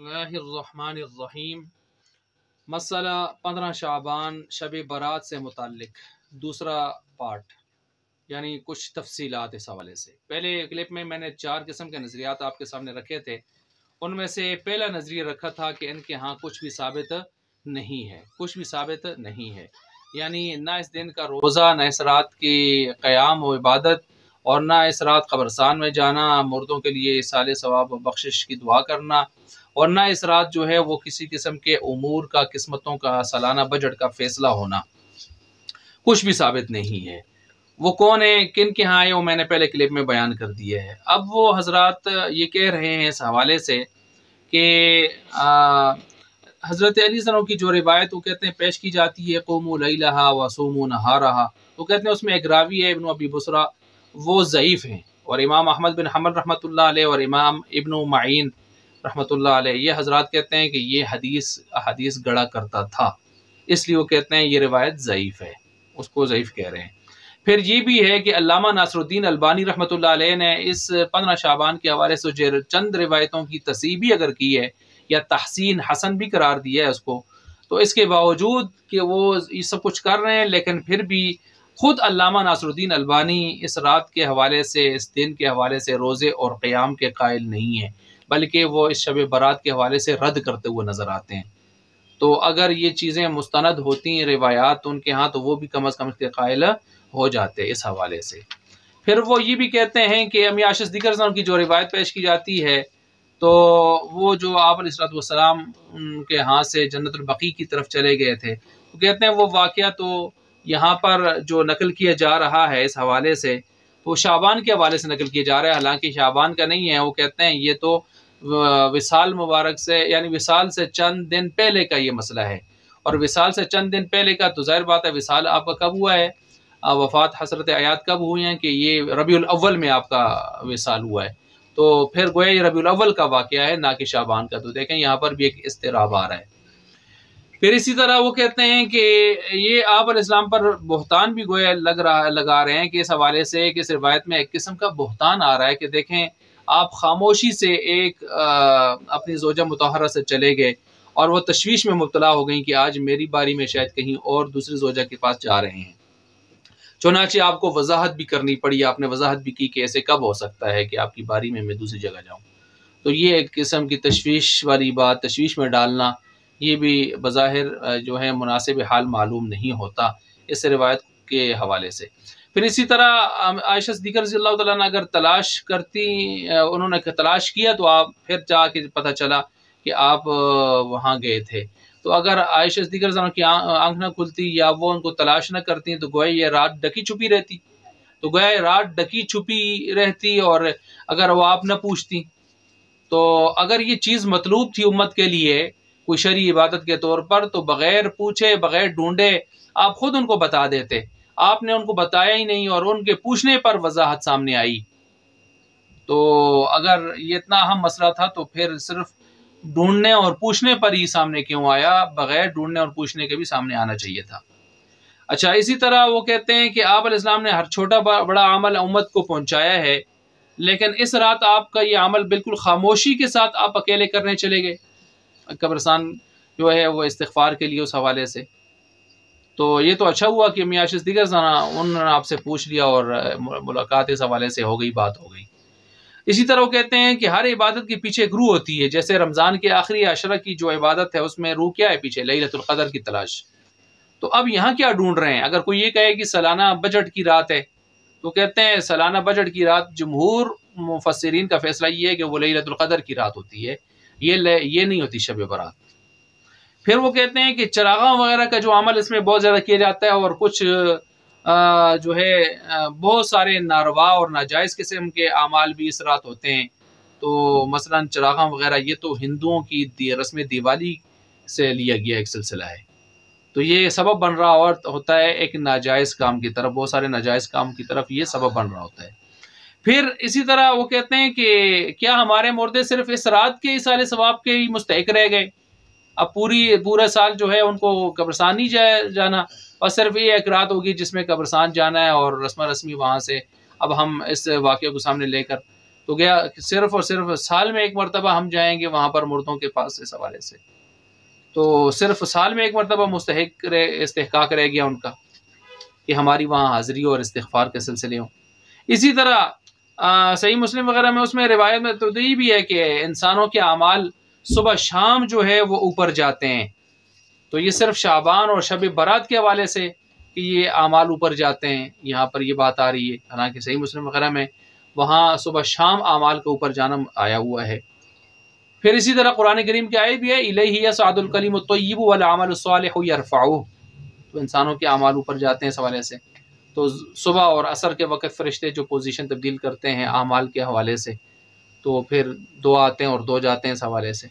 اللہ الرحمن الرحیم۔ مسئلہ 15 شعبان شب برات سے متعلق دوسرا پارٹ، یعنی کچھ تفصیلات اس حوالے سے۔ پہلے کلپ میں نے 4 قسم کے نظریات آپ کے سامنے رکھے تھے۔ ان میں سے پہلا نظریہ رکھا تھا کہ ان کے ہاں کچھ بھی ثابت نہیں ہے، کچھ بھی ثابت نہیں ہے، یعنی نہ اس دن کا روزہ، نہ اس رات کی قیام و عبادت، اور نہ اس رات قبرستان میں جانا، مردوں کے لیے اصالِ ثواب و بخشش کی دعا کرنا، اور نہ اس رات جو ہے وہ کسی قسم کے امور کا، قسمتوں کا، سالانہ بجٹ کا فیصلہ ہونا، کچھ بھی ثابت نہیں ہے۔ وہ کون ہے، کن کے ہاں ہے، وہ میں نے پہلے کلپ میں بیان کر دیا ہے۔ اب وہ حضرات یہ کہہ رہے ہیں اس حوالے سے کہ حضرت علی صلی اللہ عنہ کی جو روایت وہ کہتے ہیں پیش کی جاتی ہے، قوموا لیلہا وصوموا نہارہا، وہ کہتے ہیں اس میں ایک راوی ہے ابن ابی بصرہ، وہ ضعیف ہیں، اور امام احمد بن حنبل رحمۃ اللہ علیہ اور امام ابن معین رحمۃ اللہ علیہ یہ حضرات کہتے ہیں کہ یہ حدیث گڑا کرتا تھا، اس لیے وہ کہتے ہیں یہ روایت ضعیف ہے، اس کو ضعیف کہہ رہے ہیں۔ پھر یہ بھی ہے کہ علامہ ناصر الدین البانی رحمۃ اللہ علیہ نے اس 15 شعبان کے حوالے سے چند روایتوں کی تصحیح بھی اگر کی ہے یا تحسین حسن بھی قرار دیا ہے اس کو، تو اس کے باوجود کہ وہ یہ سب کچھ کر رہے ہیں، لیکن پھر بھی خود علامہ ناصر الدین البانی اس رات کے حوالے سے، اس دن کے حوالے سے روزے اور قیام کے قائل نہیں ہیں، بلکہ وہ اس شب برات کے حوالے سے رد کرتے ہوئے نظر آتے ہیں۔ تو اگر یہ چیزیں مستند ہوتی ہیں روایات ان کے ہاں، تو وہ بھی کم از کم اس کے قائل ہو جاتے اس حوالے سے۔ پھر وہ یہ بھی کہتے ہیں کہ امی عائشہ صدیقہ رضی اللہ عنہا کی جو روایت پیش کی جاتی ہے، تو وہ جو آپ علیہ السلام ان کے ہاں سے جنت البقیع کی طرف چلے گئے تھے، تو کہتے ہیں وہ واقعہ تو یہاں پر جو نقل کیا جا رہا ہے اس حوالے سے، وہ شعبان کے حوالے سے نقل کیا جا رہا ہے، حالانکہ شعبان کا نہیں ہے۔ وہ کہتے ہیں یہ تو وصال مبارک سے، یعنی وصال سے چند دن پہلے کا یہ مسئلہ ہے، اور وصال سے چند دن پہلے کا تو ظاہر بات ہے وصال آپ کا کب ہوا ہے، وفات حضرت آیات کب ہوئی ہیں، کہ یہ ربیع الاول میں آپ کا وصال ہوا ہے، تو پھر گویا یہ ربیع الاول کا واقعہ ہے، نہ کہ شعبان کا۔ تو دیکھیں یہاں پر بھی ایک اضطراب آ رہا ہے۔ پھر اسی طرح وہ کہتے ہیں کہ یہ آپ علیہ السلام پر بہتان بھی گویا لگا رہے ہیں کہ اس حوالے سے کہ اس روایت میں ایک قسم کا بہتان آ رہا ہے کہ دیکھیں آپ خاموشی سے ایک اپنی زوجہ مطہرہ سے چلے گئے اور وہ تشویش میں مبتلا ہو گئیں کہ آج میری باری میں شاید کہیں اور دوسری زوجہ کے پاس جا رہے ہیں، چنانچہ آپ کو وضاحت بھی کرنی پڑی، آپ نے وضاحت بھی کی کہ ایسے کب ہو سکتا ہے کہ آپ کی باری میں دوسری جگہ جاؤں۔ تو یہ ایک قسم کی تشویش والی بات، تشویش میں ڈالنا، یہ بھی بظاہر جو ہے مناسب حال معلوم نہیں ہوتا اس روایت کے حوالے سے۔ پھر اسی طرح عائشہ صدیقہ رضی اللہ تعالیٰ عنہ اگر تلاش کرتی، انہوں نے تلاش کیا تو آپ پھر جا کے پتہ چلا کہ آپ وہاں گئے تھے، تو اگر عائشہ صدیقہ رضی اللہ عنہ کی آنکھ نہ کھلتی یا وہ ان کو تلاش نہ کرتی تو گویا یہ رات ڈکی چھپی رہتی، تو گویا رات ڈکی چھپی رہتی، اور اگر وہ آپ نہ پوچھتی تو اگر یہ چیز مطلوب تھی امت کے لیے کوئی شرعی عبادت کے طور پر، تو بغیر پوچھے، بغیر ڈھونڈے آپ خود ان کو بتا دیتے، آپ نے ان کو بتایا ہی نہیں، اور ان کے پوچھنے پر وضاحت سامنے آئی۔ تو اگر یہ اتنا اہم مسئلہ تھا تو پھر صرف ڈھونڈنے اور پوچھنے پر ہی سامنے کیوں آیا، بغیر ڈھونڈنے اور پوچھنے کے بھی سامنے آنا چاہیے تھا۔ اچھا، اسی طرح وہ کہتے ہیں کہ آپ علیہ السلام نے ہر چھوٹا بڑا عمل امت کو پہنچایا ہے، لیکن اس رات آپ کا یہ عمل بالکل خاموشی کے ساتھ آپ اکیلے کرنے چلے گئے، قبرستان جو ہے وہ استغفار کے لیے اس حوالے سے۔ تو یہ تو اچھا ہوا کہ میاں عائشہ صدیقہ انہوں نے آپ سے پوچھ لیا اور ملاقات اس حوالے سے ہو گئی، بات ہو گئی۔ اسی طرح وہ کہتے ہیں کہ ہر عبادت کے پیچھے ایک روح ہوتی ہے، جیسے رمضان کے آخری عشرہ کی جو عبادت ہے اس میں روح کیا ہے پیچھے، لیلۃ القدر کی تلاش۔ تو اب یہاں کیا ڈھونڈ رہے ہیں؟ اگر کوئی یہ کہے کہ سالانہ بجٹ کی رات ہے، تو کہتے ہیں سالانہ بجٹ کی رات جمہور مفسرین کا فیصلہ یہ ہے کہ وہ لیلۃ القدر کی رات ہوتی ہے، یہ نہیں ہوتی شب برات۔ پھر وہ کہتے ہیں کہ چراغاں وغیرہ کا جو عمل اس میں بہت زیادہ کیا جاتا ہے، اور کچھ جو ہے بہت سارے ناروا اور ناجائز قسم کے اعمال بھی اس رات ہوتے ہیں، تو مثلا چراغاں وغیرہ یہ تو ہندوؤں کی رسم دیوالی سے لیا گیا ایک سلسلہ ہے، تو یہ سبب بن رہا ہوتا ہے ایک ناجائز کام کی طرف، بہت سارے ناجائز کام کی طرف یہ سبب بن رہا ہوتا ہے۔ پھر اسی طرح وہ کہتے ہیں کہ کیا ہمارے مردے صرف اس رات کے اصالِ ثواب کے ہی مستحق رہ گئے؟ اب پورا سال جو ہے ان کو قبرستان نہیں جانا، اور صرف یہ ایک رات ہوگی جس میں قبرستان جانا ہے اور رسمی وہاں سے اب ہم اس واقعے کو سامنے لے کر، تو گیا صرف اور صرف سال میں ایک مرتبہ ہم جائیں گے وہاں پر مردوں کے پاس اس حوالے سے، تو صرف سال میں ایک مرتبہ استحقاق رہ گیا ان کا کہ ہماری وہاں حاضری اور استغفار کے سلسلے ہوں۔ اسی طرح صحیح مسلم وغیرہ میں اس میں روایت میں تو یہ بھی ہے کہ انسانوں کے اعمال صبح شام جو ہے وہ اوپر جاتے ہیں، تو یہ صرف شعبان اور شب برات کے حوالے سے کہ یہ اعمال اوپر جاتے ہیں، یہاں پر یہ بات آ رہی ہے، حالانکہ صحیح مسلم وغیرہ میں وہاں صبح شام اعمال کا اوپر جانا آیا ہوا ہے۔ پھر اسی طرح قرآن کریم کی آیت بھی ہے الیہ یصعد الکلم الطیب والعمل الصالح یرفعہ، تو انسانوں کے اعمال اوپر جاتے ہیں اس حوالے سے۔ تو صبح اور عصر کے وقت فرشتے جو پوزیشن تبدیل کرتے ہیں اعمال کے حوالے سے، تو پھر دو آتے ہیں اور دو جاتے ہیں اس حوالے سے۔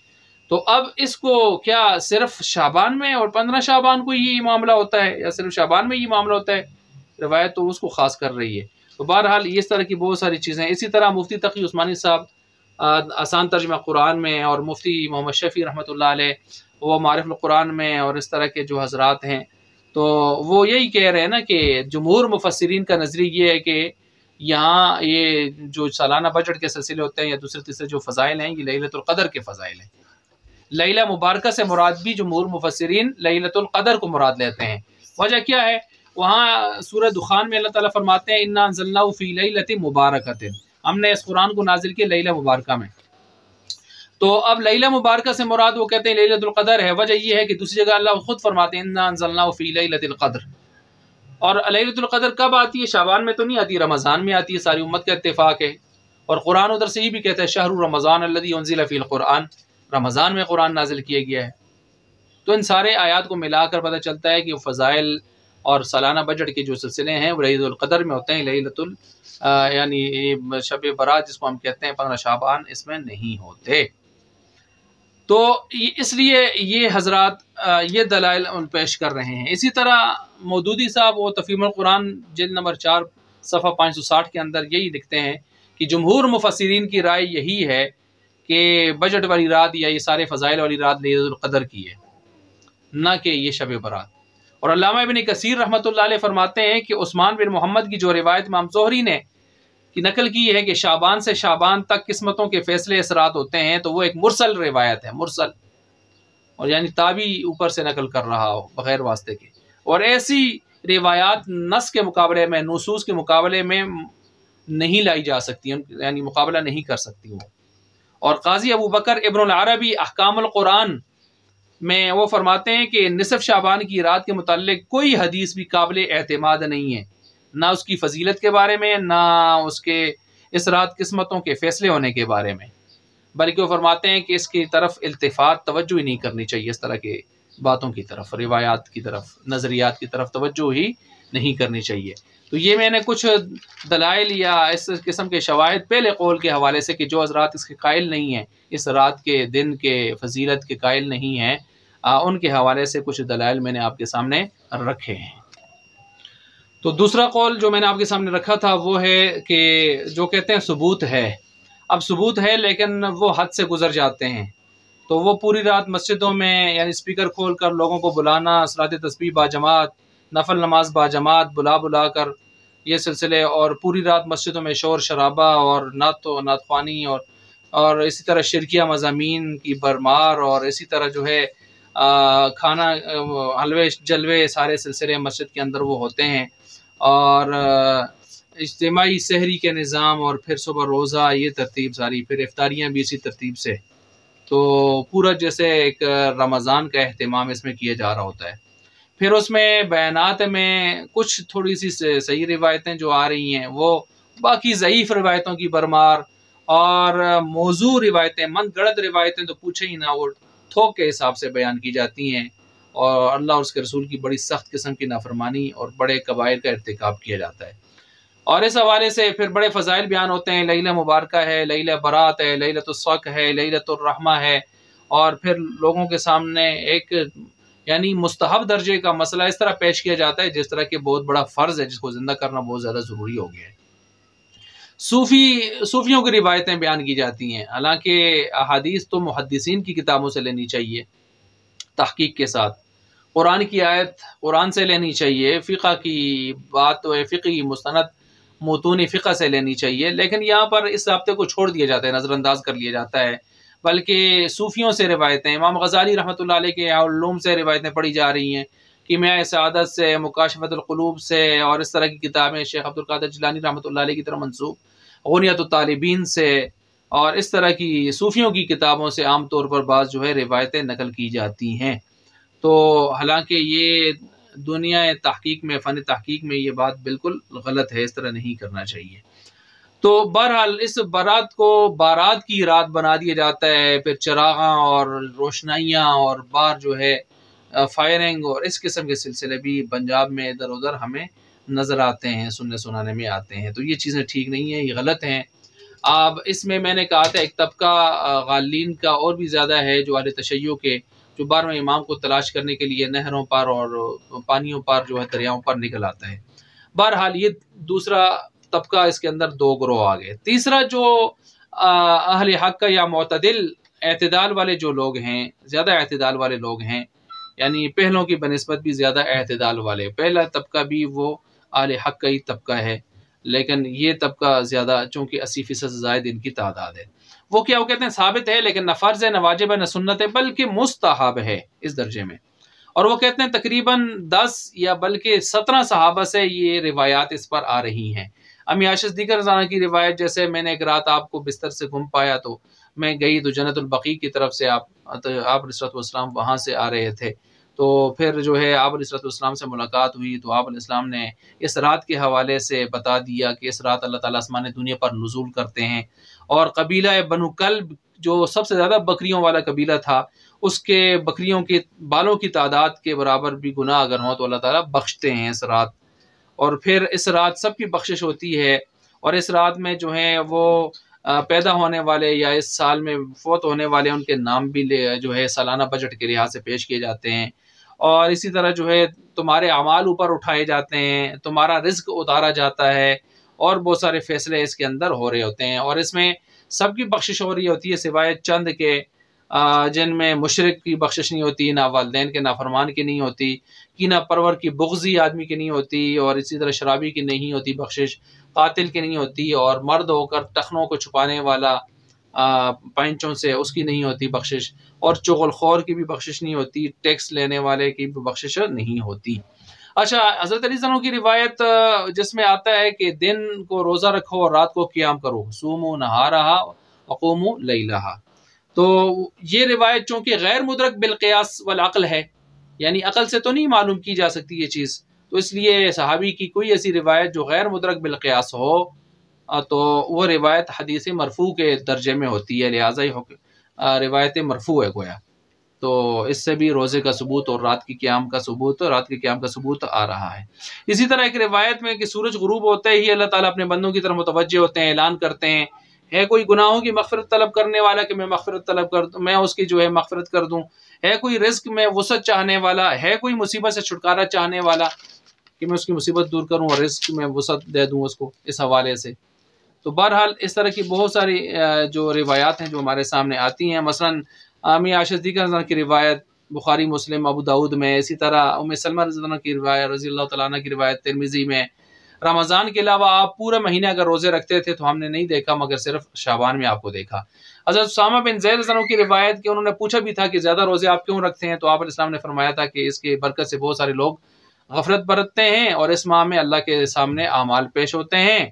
تو اب اس کو کیا صرف شعبان میں اور 15 شعبان کو یہ معاملہ ہوتا ہے یا صرف شعبان میں یہ معاملہ ہوتا ہے؟ روایت تو اس کو خاص کر رہی ہے۔ تو بہرحال اس طرح کی بہت ساری چیزیں ہیں۔ اسی طرح مفتی تقی عثمانی صاحب آسان ترجمہ قرآن میں، اور مفتی محمد شفیع رحمۃ اللہ علیہ وہ معارف القرآن میں، اور اس طرح کے جو حضرات ہیں تو وہ یہی کہہ رہے ہیں نا کہ جمہور مفسرین کا نظریہ یہ ہے کہ یہاں یہ جو سالانہ بجٹ کے سلسلے ہوتے ہیں یا دوسرے تیسرے جو فضائل ہیں یہ لیلۃ القدر کے فضائل ہیں۔ لیلہ مبارکہ سے مراد بھی جمہور مفسرین لیلۃ القدر کو مراد لیتے ہیں۔ وجہ کیا ہے؟ وہاں سورہ دخان میں اللہ تعالیٰ فرماتے ہیں انا انزلناہ فی لیلۃ مبارکۃ، ہم نے اس قرآن کو نازل کیا لیلہ مبارکہ میں۔ تو اب لیلہ مبارکہ سے مراد وہ کہتے ہیں لیلۃ القدر ہے۔ وجہ یہ ہے کہ دوسری جگہ اللہ خود فرماتے ہیں انا انزلناہ فی لیلۃ القدر، اور لیلۃ القدر کب آتی ہے؟ شعبان میں تو نہیں آتی، رمضان میں آتی ہے، ساری امت کا اتفاق ہے۔ اور قرآن ادھر سے یہ بھی کہتا ہے شہر رمضان الذی انزل فیہ القرآن، رمضان میں قرآن نازل کیا گیا ہے۔ تو ان سارے آیات کو ملا کر پتہ چلتا ہے کہ وہ فضائل اور سالانہ بجٹ کے جو سلسلے ہیں وہ لیلۃ القدر میں ہوتے ہیں، لیلۃ یعنی شب برات جس کو ہم کہتے ہیں 15 شعبان اس میں نہیں ہوتے۔ تو اس لیے یہ حضرات یہ دلائل پیش کر رہے ہیں۔ اسی طرح مودودی صاحب وہ تفہیم القرآن جلد نمبر 4 صفحہ 560 کے اندر یہی لکھتے ہیں کہ جمہور مفسرین کی رائے یہی ہے کہ بجٹ والی رات یا یہ سارے فضائل والی رات لیلۃ القدر کی ہے، نہ کہ یہ شب برات۔ اور علامہ ابن کثیر رحمۃ اللہ علیہ فرماتے ہیں کہ عثمان بن محمد کی جو روایت امام زہری نے کی نقل کی ہے کہ شعبان سے شعبان تک قسمتوں کے فیصلے اس رات ہوتے ہیں، تو وہ ایک مرسل روایت ہے، مرسل، اور یعنی تابعی اوپر سے نقل کر رہا ہو بغیر واسطے کے۔ اور ایسی روایات نص کے مقابلے میں، نصوص کے مقابلے میں نہیں لائی جا سکتی، یعنی مقابلہ نہیں کر سکتی وہ۔ اور قاضی ابو بکر ابن العربی احکام القرآن میں وہ فرماتے ہیں کہ نصف شعبان کی رات کے متعلق کوئی حدیث بھی قابل اعتماد نہیں ہے، نہ اس کی فضیلت کے بارے میں، نہ اس کے اس رات قسمتوں کے فیصلے ہونے کے بارے میں، بلکہ وہ فرماتے ہیں کہ اس کی طرف التفات توجہ ہی نہیں کرنی چاہیے، اس طرح کے باتوں کی طرف، روایات کی طرف، نظریات کی طرف توجہ ہی نہیں کرنی چاہیے۔ تو یہ میں نے کچھ دلائل یا اس قسم کے شواہد پہلے قول کے حوالے سے کہ جو حضرات اس کے قائل نہیں ہیں، اس رات کے دن کے فضیلت کے قائل نہیں ہیں، ان کے حوالے سے کچھ دلائل میں نے آپ کے سامنے رکھے ہیں۔ تو دوسرا قول جو میں نے آپ کے سامنے رکھا تھا وہ ہے کہ جو کہتے ہیں ثبوت ہے۔ اب ثبوت ہے لیکن وہ حد سے گزر جاتے ہیں، تو وہ پوری رات مسجدوں میں یعنی اسپیکر کھول کر لوگوں کو بلانا، صلاۃ تسبیح باجماعت، نفل نماز باجماعت بلا کر یہ سلسلے، اور پوری رات مسجدوں میں شور شرابہ اور نعت خوانی اور اسی طرح شرکیہ مضامین کی برمار، اور اسی طرح جو ہے کھانا حلوے جلوے سارے سلسلے مسجد کے اندر وہ ہوتے ہیں، اور اجتماعی سحری کے نظام، اور پھر صبح روزہ یہ ترتیب ساری، پھر افطاریاں بھی اسی ترتیب سے، تو پورا جیسے ایک رمضان کا اہتمام اس میں کیا جا رہا ہوتا ہے۔ پھر اس میں بیانات میں کچھ تھوڑی سی صحیح روایتیں جو آ رہی ہیں وہ باقی ضعیف روایتوں کی برمار، اور موضوع روایتیں، من گڑت روایتیں تو پوچھے ہی نہ، وہ تھوک کے حساب سے بیان کی جاتی ہیں، اور اللہ اور اس کے رسول کی بڑی سخت قسم کی نافرمانی اور بڑے کبائر کا ارتکاب کیا جاتا ہے۔ اور اس حوالے سے پھر بڑے فضائل بیان ہوتے ہیں، لیلہ مبارکہ ہے، لیلہ برات ہے، لیلۃ الصق ہے، لیلۃ الرحمہ ہے، اور پھر لوگوں کے سامنے ایک یعنی مستحب درجے کا مسئلہ اس طرح پیش کیا جاتا ہے جس طرح کہ بہت بڑا فرض ہے جس کو زندہ کرنا بہت زیادہ ضروری ہو گیا ہے۔ صوفیوں کی روایتیں بیان کی جاتی ہیں، حالانکہ احادیث تو محدثین کی کتابوں سے لینی چاہیے تحقیق کے ساتھ، قرآن کی آیت قرآن سے لینی چاہیے، فقہ کی بات و فقہی مستند متون فقہ سے لینی چاہیے، لیکن یہاں پر اس ضابطے کو چھوڑ دیا جاتا ہے، نظر انداز کر لیا جاتا ہے، بلکہ صوفیوں سے روایتیں، امام غزالی رحمۃ اللہ علیہ کے علوم سے روایتیں پڑھی جا رہی ہیں، کیمیائے سعادت سے، مکاشفۃ القلوب سے، اور اس طرح کی کتابیں شیخ عبد القادر جیلانی رحمۃ اللہ علیہ کی طرف منسوب غنیۃ الطالبین سے، اور اس طرح کی صوفیوں کی کتابوں سے عام طور پر بعض جو ہے روایتیں نقل کی جاتی ہیں۔ تو حالانکہ یہ دنیا تحقیق میں، فن تحقیق میں یہ بات بالکل غلط ہے، اس طرح نہیں کرنا چاہیے۔ تو بہرحال اس بارات کو بارات کی رات بنا دیا جاتا ہے، پھر چراغاں اور روشنائیاں اور بار جو ہے فائرنگ اور اس قسم کے سلسلے بھی پنجاب میں ادھر ادھر ہمیں نظر آتے ہیں، سننے سنانے میں آتے ہیں۔ تو یہ چیزیں ٹھیک نہیں ہیں، یہ غلط ہیں۔ اب اس میں نے کہا تھا ایک طبقہ غالین کا اور بھی زیادہ ہے، جو اہل تشیع کے، جو 12ویں امام کو تلاش کرنے کے لیے نہروں پر اور پانیوں پر جو ہے دریاؤں پر نکل آتا ہے۔ بہرحال یہ دوسرا طبقہ، اس کے اندر دو گروہ آ گئے۔ تیسرا جو اہل حق کا یا معتدل اعتدال والے جو لوگ ہیں، زیادہ اعتدال والے لوگ ہیں، یعنی پہلوں کی بنسبت بھی زیادہ اعتدال والے، پہلا طبقہ بھی وہ اہل حق کا ہی طبقہ ہے، لیکن یہ طبقہ زیادہ، چونکہ 80% سے زائد ان کی تعداد ہے۔ وہ کیا، وہ کہتے ہیں ثابت ہے لیکن نہ فرض ہے، نہ واجب ہے، نہ سنت ہے، بلکہ مستحب ہے اس درجے میں۔ اور وہ کہتے ہیں تقریباً 10 یا بلکہ 17 صحابہ سے یہ روایات اس پر آ رہی ہیں۔ امی عائشہ صدیقہ رضی اللہ عنہا کی روایت، جیسے میں نے ایک رات آپ کو بستر سے گم پایا تو میں گئی تو جنت البقیع کی طرف سے آپ علیہ الصلوۃ والسلام وہاں سے آ رہے تھے، تو پھر جو ہے آپ علیہ الصلوۃ والسلام سے ملاقات ہوئی تو آپ علیہ السلام نے اس رات کے حوالے سے بتا دیا کہ اس رات اللہ تعالیٰ آسمان دنیا پر نزول کرتے ہیں، اور قبیلہ بنو کلب جو سب سے زیادہ بکریوں والا قبیلہ تھا، اس کے بکریوں کے بالوں کی تعداد کے برابر بھی گناہ اگر ہوں تو اللہ تعالیٰ بخشتے ہیں اس رات۔ اور پھر اس رات سب کی بخشش ہوتی ہے، اور اس رات میں جو ہیں وہ پیدا ہونے والے یا اس سال میں فوت ہونے والے ان کے نام بھی جو ہے سالانہ بجٹ کے لحاظ سے پیش کیے جاتے ہیں، اور اسی طرح جو ہے تمہارے اعمال اوپر اٹھائے جاتے ہیں، تمہارا رزق اتارا جاتا ہے، اور بہت سارے فیصلے اس کے اندر ہو رہے ہوتے ہیں، اور اس میں سب کی بخشش ہو رہی ہوتی ہے سوائے چند کے، جن میں مشرک کی بخشش نہیں ہوتی، نہ والدین کے نافرمان کی نہیں ہوتی، کینہ پرور کی بغضی آدمی کی نہیں ہوتی، اور اسی طرح شرابی کی نہیں ہوتی بخشش، قاتل کی نہیں ہوتی، اور مرد ہو کر ٹخنوں کو چھپانے والا پینچوں سے اس کی نہیں ہوتی بخشش، اور چغل خور کی بھی بخشش نہیں ہوتی، ٹیکس لینے والے کی بھی بخشش نہیں ہوتی۔ اچھا، حضرت علی عنہ کی روایت جس میں آتا ہے کہ دن کو روزہ رکھو اور رات کو قیام کرو، صوموا نہارہا وقوموا لیلہا، تو یہ روایت چونکہ غیر مدرک بالقیاس والعقل ہے، یعنی عقل سے تو نہیں معلوم کی جا سکتی یہ چیز، تو اس لیے صحابی کی کوئی ایسی روایت جو غیر مدرک بالقیاس ہو تو وہ روایت حدیث مرفوع کے درجے میں ہوتی ہے، لہٰذا یہ روایت مرفوع ہے گویا۔ تو اس سے بھی روزے کا ثبوت اور رات کے قیام کا ثبوت آ رہا ہے۔ اسی طرح ایک روایت میں کہ سورج غروب ہوتے ہی اللہ تعالیٰ اپنے بندوں کی طرف متوجہ ہوتے ہیں، اعلان کرتے ہیں، ہے کوئی گناہوں کی مغفرت طلب کرنے والا کہ میں مغفرت طلب کر دوں، میں اس کی جو ہے مغفرت کر دوں، ہے کوئی رزق میں وسعت چاہنے والا، ہے کوئی مصیبت سے چھٹکارا چاہنے والا کہ میں اس کی مصیبت دور کروں اور رزق میں وسعت دے دوں اس کو، اس حوالے سے۔ تو بہرحال اس طرح کی بہت ساری جو روایات ہیں جو ہمارے سامنے آتی ہیں، مثلاً امی عائشہ صدیقہ رضی اللہ عنہا کی روایت بخاری مسلم ابو داؤد میں، اسی طرح ام سلمہ رضی اللہ عنہ کی روایت، رضی اللہ تعالیٰ عنہ کی روایت ترمذی میں۔ رمضان کے علاوہ آپ پورے مہینے اگر روزے رکھتے تھے تو ہم نے نہیں دیکھا، مگر صرف شعبان میں آپ کو دیکھا۔ حضرت اسامہ بن زید رضی اللہ عنہ کی روایت کہ انہوں نے پوچھا بھی تھا کہ زیادہ روزے آپ کیوں رکھتے ہیں، تو آپ علیہ السلام نے فرمایا تھا کہ اس کی برکت سے بہت سارے لوگ غفلت برتتے ہیں اور اس ماہ میں اللہ کے سامنے اعمال پیش ہوتے ہیں،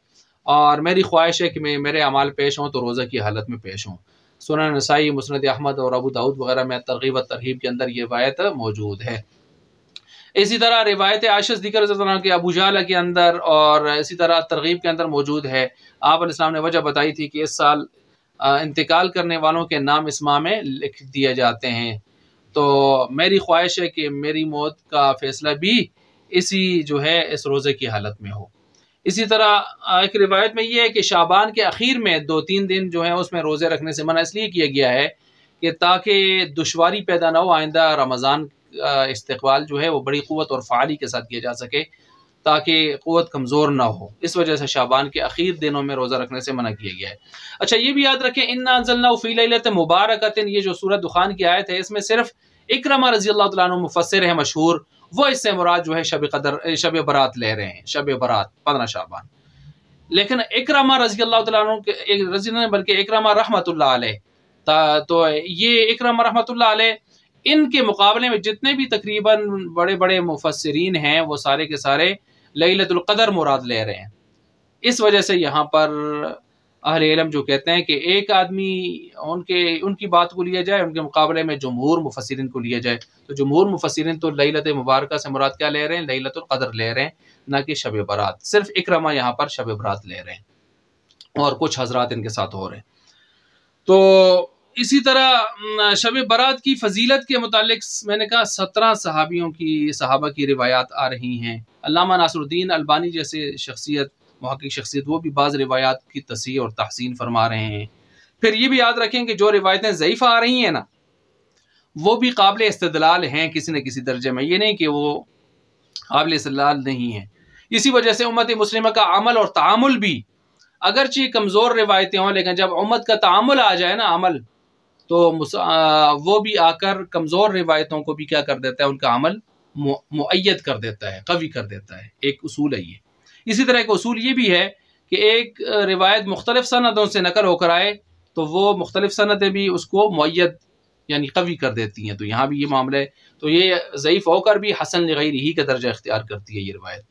اور میری خواہش ہے کہ میرے اعمال پیش ہوں تو روزہ کی حالت میں پیش ہوں۔ سنن نسائی، مسند احمد اور ابو داؤد وغیرہ میں ترغیب و ترہیب کے اندر یہ روایت موجود ہے۔ اسی طرح روایت عائشہ صدیقہ رضی اللہ عنہا کے ابو جہل کے اندر اور اسی طرح ترغیب کے اندر موجود ہے۔ آپ علیہ السلام نے وجہ بتائی تھی کہ اس سال انتقال کرنے والوں کے نام اس ماہ میں لکھ دیے جاتے ہیں، تو میری خواہش ہے کہ میری موت کا فیصلہ بھی اسی جو ہے اس روزے کی حالت میں ہو۔ اسی طرح ایک روایت میں یہ ہے کہ شعبان کے اخیر میں 2-3 دن جو ہیں اس میں روزے رکھنے سے منع اس لیے کیا گیا ہے کہ تاکہ دشواری پیدا نہ ہو، آئندہ رمضان استقبال جو ہے وہ بڑی قوت اور فعالی کے ساتھ کیا جا سکے، تاکہ قوت کمزور نہ ہو، اس وجہ سے شعبان کے اخیر دنوں میں روزہ رکھنے سے منع کیا گیا ہے۔ اچھا، یہ بھی یاد رکھیں انا انزلناہ فی لیلۃ مبارکۃ، یہ جو سورۃ دخان کی آیت ہے اس میں صرف اکرمہ رضی اللہ تعالیٰ عنہ مفسر ہے مشہور، وہ اس سے مراد جو ہے شب برات لے رہے ہیں، شب برات 15 شعبان۔ لیکن اکرمہ رضی اللہ تعالیٰ عنہ رضی اللہ بلکہ اکرمہ رحمۃ اللہ علیہ، تو یہ اکرمہ رحمۃ اللہ علیہ ان کے مقابلے میں جتنے بھی تقریباً بڑے بڑے مفسرین ہیں وہ سارے کے سارے لیلۃ القدر مراد لے رہے ہیں۔ اس وجہ سے یہاں پر اہل علم جو کہتے ہیں کہ ایک آدمی ان کی بات کو لیا جائے، ان کے مقابلے میں جمہور مفسرین کو لیا جائے، تو جمہور مفسرین تو لیلۃ مبارکہ سے مراد کیا لے رہے ہیں؟ لیلۃ القدر لے رہے ہیں، نہ کہ شب برات۔ صرف اکرمہ یہاں پر شب برات لے رہے ہیں اور کچھ حضرات ان کے ساتھ ہو رہے ہیں۔ تو اسی طرح شب برات کی فضیلت کے متعلق میں نے کہا 17 صحابہ کی روایات آ رہی ہیں۔ علامہ ناصر الدین البانی جیسے شخصیت، محقق شخصیت، وہ بھی بعض روایات کی تصحیح اور تحسین فرما رہے ہیں۔ پھر یہ بھی یاد رکھیں کہ جو روایتیں ضعیفہ آ رہی ہیں نا، وہ بھی قابل استدلال ہیں کسی نہ کسی درجے میں، یہ نہیں کہ وہ قابل استدلال نہیں ہیں۔ اسی وجہ سے امت مسلمہ کا عمل اور تعامل بھی اگرچہ کمزور روایتیں ہوں، لیکن جب امت کا تعامل آ جائے نا، عمل، تو وہ بھی آ کر کمزور روایتوں کو بھی کیا کر دیتا ہے؟ ان کا عمل مؤید کر دیتا ہے، قوی کر دیتا ہے۔ ایک اصول ہے یہ۔ اسی طرح ایک اصول یہ بھی ہے کہ ایک روایت مختلف سندوں سے نقل ہو کر آئے تو وہ مختلف سندیں بھی اس کو مؤید یعنی قوی کر دیتی ہیں۔ تو یہاں بھی یہ معاملہ ہے، تو یہ ضعیف ہو کر بھی حسن لغیرہ ہی کا درجہ اختیار کرتی ہے یہ روایت۔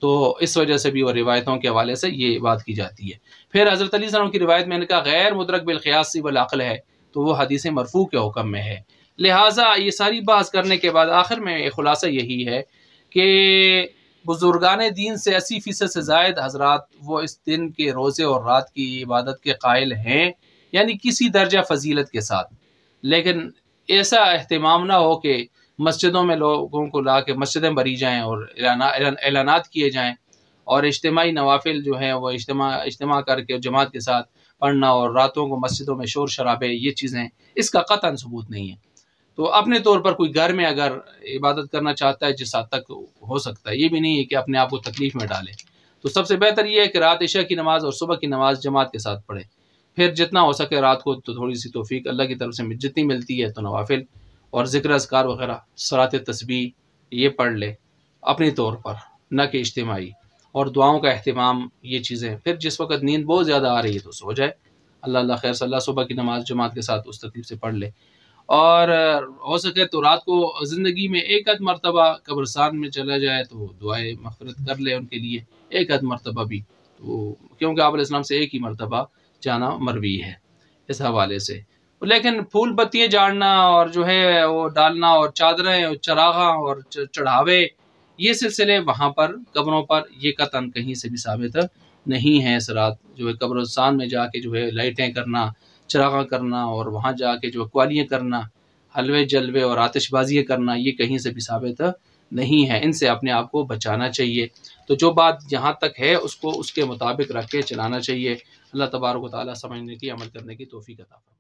تو اس وجہ سے بھی وہ روایتوں کے حوالے سے یہ بات کی جاتی ہے۔ پھر حضرت علی صلی اللہ علیہ وسلم کی روایت میں نے کہا غیر مدرک بالقیاس والعقل ہے، تو وہ حدیث مرفوع کے حکم میں ہے۔ لہٰذا یہ ساری بحث کرنے کے بعد آخر میں خلاصہ یہی ہے کہ بزرگان دین سے 80% سے زائد حضرات وہ اس دن کے روزے اور رات کی عبادت کے قائل ہیں، یعنی کسی درجہ فضیلت کے ساتھ، لیکن ایسا اہتمام نہ ہو کہ مسجدوں میں لوگوں کو لا کے مسجدیں بھری جائیں اور اعلانات کیے جائیں، اور اجتماعی نوافل جو ہیں وہ اجتماع کر کے جماعت کے ساتھ پڑھنا، اور راتوں کو مسجدوں میں شور شرابے، یہ چیزیں اس کا قطعاً ثبوت نہیں ہے۔ تو اپنے طور پر کوئی گھر میں اگر عبادت کرنا چاہتا ہے جس حد تک ہو سکتا ہے، یہ بھی نہیں ہے کہ اپنے آپ کو تکلیف میں ڈالے، تو سب سے بہتر یہ ہے کہ رات عشاء کی نماز اور صبح کی نماز جماعت کے ساتھ پڑھے۔ پھر جتنا ہو سکے رات کو تو تھوڑی سی توفیق اللہ کی طرف سے جتنی ملتی ہے تو نوافل اور ذکر اذکار وغیرہ، صلاۃ تسبیح یہ پڑھ لے اپنی طور پر، نہ کہ اجتماعی، اور دعاؤں کا اہتمام، یہ چیزیں۔ پھر جس وقت نیند بہت زیادہ آ رہی ہے تو سو جائے، اللہ خیر صلی اللہ، صبح کی نماز جماعت کے ساتھ اس ترتیب سے پڑھ لے، اور ہو سکے تو رات کو زندگی میں ایک آدھ مرتبہ قبرستان میں چلا جائے تو دعائے مغفرت کر لے ان کے لیے، ایک آدھ مرتبہ بھی، تو کیونکہ آپ علیہ السلام سے ایک ہی مرتبہ جانا مروی ہے اس حوالے سے۔ لیکن پھول بتیاں جاڑنا اور جو ہے وہ ڈالنا اور چادریں اور چراغاں اور چڑھاوے، یہ سلسلے وہاں پر قبروں پر یہ قطعاً کہیں سے بھی ثابت نہیں ہے۔ اس رات جو ہے قبرستان میں جا کے جو ہے لائٹیں کرنا، چراغاں کرنا، اور وہاں جا کے جو قوالیاں کرنا، حلوے جلوے اور آتش بازیاں کرنا، یہ کہیں سے بھی ثابت نہیں ہے۔ ان سے اپنے آپ کو بچانا چاہیے۔ تو جو بات جہاں تک ہے اس کو اس کے مطابق رکھ کے چلانا چاہیے۔ اللہ تبارک و تعالیٰ سمجھنے کی، عمل کرنے کی توفیق عطا فرمائے۔